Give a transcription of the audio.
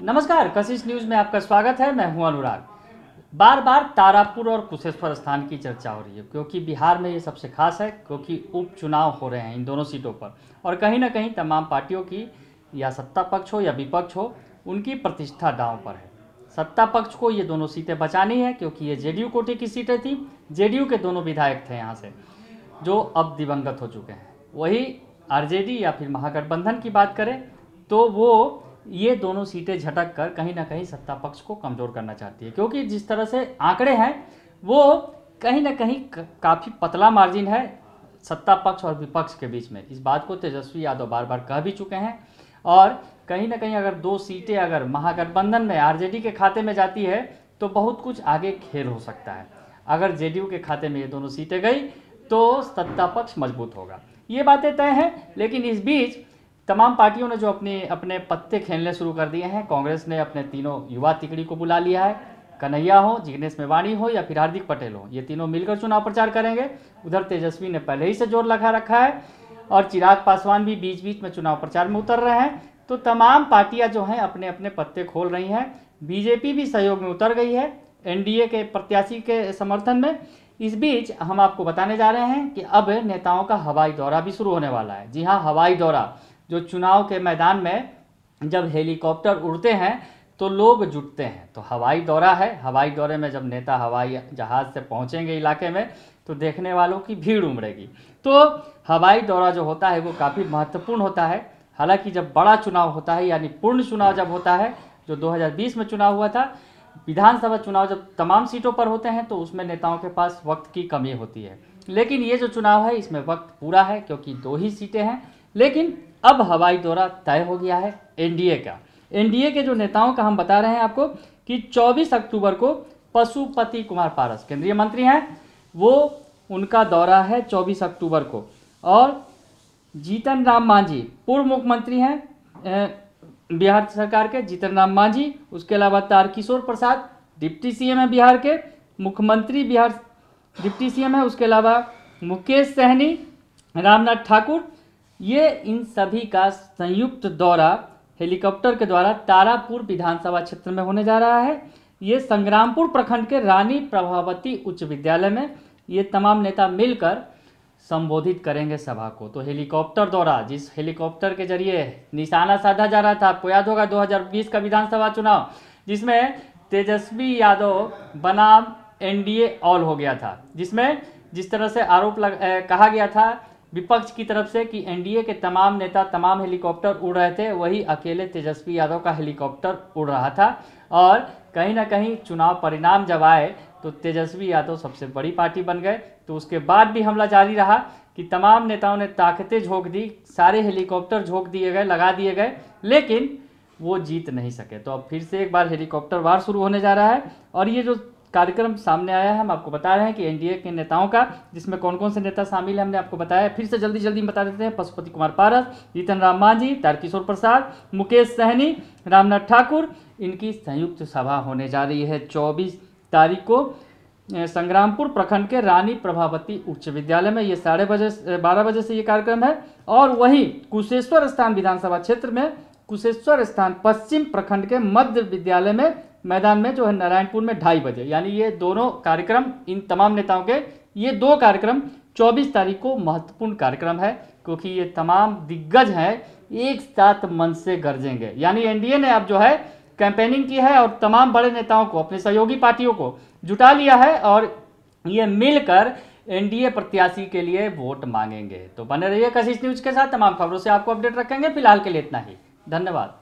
नमस्कार, कशिश न्यूज में आपका स्वागत है। मैं हूं अनुराग। बार बार तारापुर और कुशेश्वर स्थान की चर्चा हो रही है क्योंकि बिहार में ये सबसे खास है क्योंकि उपचुनाव हो रहे हैं इन दोनों सीटों पर और कहीं ना कहीं तमाम पार्टियों की या सत्ता पक्ष हो या विपक्ष हो उनकी प्रतिष्ठा दांव पर है। सत्ता पक्ष को ये दोनों सीटें बचानी है क्योंकि ये जेडीयू कोटे की सीटें थी। जेडीयू के दोनों विधायक थे यहाँ से जो अब दिवंगत हो चुके हैं। वही आरजेडी या फिर महागठबंधन की बात करें तो वो ये दोनों सीटें झटक कर कहीं ना कहीं सत्ता पक्ष को कमज़ोर करना चाहती है क्योंकि जिस तरह से आंकड़े हैं वो कहीं ना कहीं काफ़ी पतला मार्जिन है सत्ता पक्ष और विपक्ष के बीच में। इस बात को तेजस्वी यादव बार बार कह भी चुके हैं और कहीं ना कहीं अगर दो सीटें अगर महागठबंधन में आरजेडी के खाते में जाती है तो बहुत कुछ आगे खेल हो सकता है। अगर जेडीयू के खाते में ये दोनों सीटें गई तो सत्ता पक्ष मजबूत होगा, ये बातें तय हैं। लेकिन इस बीच तमाम पार्टियों ने जो अपने पत्ते खेलने शुरू कर दिए हैं। कांग्रेस ने अपने तीनों युवा तिकड़ी को बुला लिया है। कन्हैया हो, जिग्नेश मेवाणी हो या फिर हार्दिक पटेल हो, ये तीनों मिलकर चुनाव प्रचार करेंगे। उधर तेजस्वी ने पहले ही से जोर लगा रखा है और चिराग पासवान भी बीच बीच में चुनाव प्रचार में उतर रहे हैं। तो तमाम पार्टियां जो हैं अपने अपने पत्ते खोल रही हैं। बीजेपी भी सहयोग में उतर गई है एनडीए के प्रत्याशी के समर्थन में। इस बीच हम आपको बताने जा रहे हैं कि अब नेताओं का हवाई दौरा भी शुरू होने वाला है। जी हाँ, हवाई दौरा। जो चुनाव के मैदान में जब हेलीकॉप्टर उड़ते हैं तो लोग जुटते हैं, तो हवाई दौरा है। हवाई दौरे में जब नेता हवाई जहाज़ से पहुंचेंगे इलाके में तो देखने वालों की भीड़ उमड़ेगी। तो हवाई दौरा जो होता है वो काफ़ी महत्वपूर्ण होता है। हालांकि जब बड़ा चुनाव होता है यानी पूर्ण चुनाव जब होता है, जो 2020 में चुनाव हुआ था, विधानसभा चुनाव जब तमाम सीटों पर होते हैं तो उसमें नेताओं के पास वक्त की कमी होती है। लेकिन ये जो चुनाव है इसमें वक्त पूरा है क्योंकि 2 ही सीटें हैं। लेकिन अब हवाई दौरा तय हो गया है एनडीए का। एनडीए के जो नेताओं का हम बता रहे हैं आपको कि 24 अक्टूबर को पशुपति कुमार पारस केंद्रीय मंत्री हैं, वो उनका दौरा है 24 अक्टूबर को। और जीतन राम मांझी पूर्व मुख्यमंत्री हैं बिहार सरकार के, जीतन राम मांझी। उसके अलावा तारकिशोर प्रसाद डिप्टी सीएम है बिहार के, मुख्यमंत्री बिहार डिप्टी सीएम है। उसके अलावा मुकेश सहनी, रामनाथ ठाकुर, ये इन सभी का संयुक्त दौरा हेलीकॉप्टर के द्वारा तारापुर विधानसभा क्षेत्र में होने जा रहा है। ये संग्रामपुर प्रखंड के रानी प्रभावती उच्च विद्यालय में ये तमाम नेता मिलकर संबोधित करेंगे सभा को। तो हेलीकॉप्टर दौरा, जिस हेलीकॉप्टर के जरिए निशाना साधा जा रहा था, आपको याद होगा 2020 का विधानसभा चुनाव जिसमें तेजस्वी यादव बनाम एनडीए ऑल हो गया था, जिसमें जिस तरह से आरोप कहा गया था विपक्ष की तरफ से कि एनडीए के तमाम नेता तमाम हेलीकॉप्टर उड़ रहे थे, वही अकेले तेजस्वी यादव का हेलीकॉप्टर उड़ रहा था। और कहीं ना कहीं चुनाव परिणाम जब आए तो तेजस्वी यादव सबसे बड़ी पार्टी बन गए। तो उसके बाद भी हमला जारी रहा कि तमाम नेताओं ने ताकतें झोंक दी, सारे हेलीकॉप्टर झोंक दिए गए, लगा दिए गए, लेकिन वो जीत नहीं सके। तो अब फिर से एक बार हेलीकॉप्टर वार शुरू होने जा रहा है। और ये जो कार्यक्रम सामने आया है हम आपको बता रहे हैं कि एनडीए के नेताओं का, जिसमें कौन कौन से नेता शामिल हैं हमने आपको बताया। फिर से जल्दी बता देते हैं। पशुपति कुमार पारस, जीतन राम मांझी, तारकिशोर प्रसाद, मुकेश सहनी, रामनाथ ठाकुर, इनकी संयुक्त सभा होने जा रही है 24 तारीख को संग्रामपुर प्रखंड के रानी प्रभावती उच्च विद्यालय में। ये 12:30 बजे से ये कार्यक्रम है। और वहीं कुशेश्वर स्थान विधानसभा क्षेत्र में कुशेश्वर स्थान पश्चिम प्रखंड के मध्य विद्यालय में मैदान में जो है नारायणपुर में 2:30 बजे, यानी ये दोनों कार्यक्रम इन तमाम नेताओं के ये 2 कार्यक्रम 24 तारीख को महत्वपूर्ण कार्यक्रम है क्योंकि ये तमाम दिग्गज हैं एक साथ मन से गरजेंगे। यानी एनडीए ने अब जो है कैंपेनिंग की है और तमाम बड़े नेताओं को, अपने सहयोगी पार्टियों को जुटा लिया है और ये मिलकर एनडीए प्रत्याशी के लिए वोट मांगेंगे। तो बने रहिए कशिश न्यूज के साथ, तमाम खबरों से आपको अपडेट रखेंगे। फिलहाल के लिए इतना ही, धन्यवाद।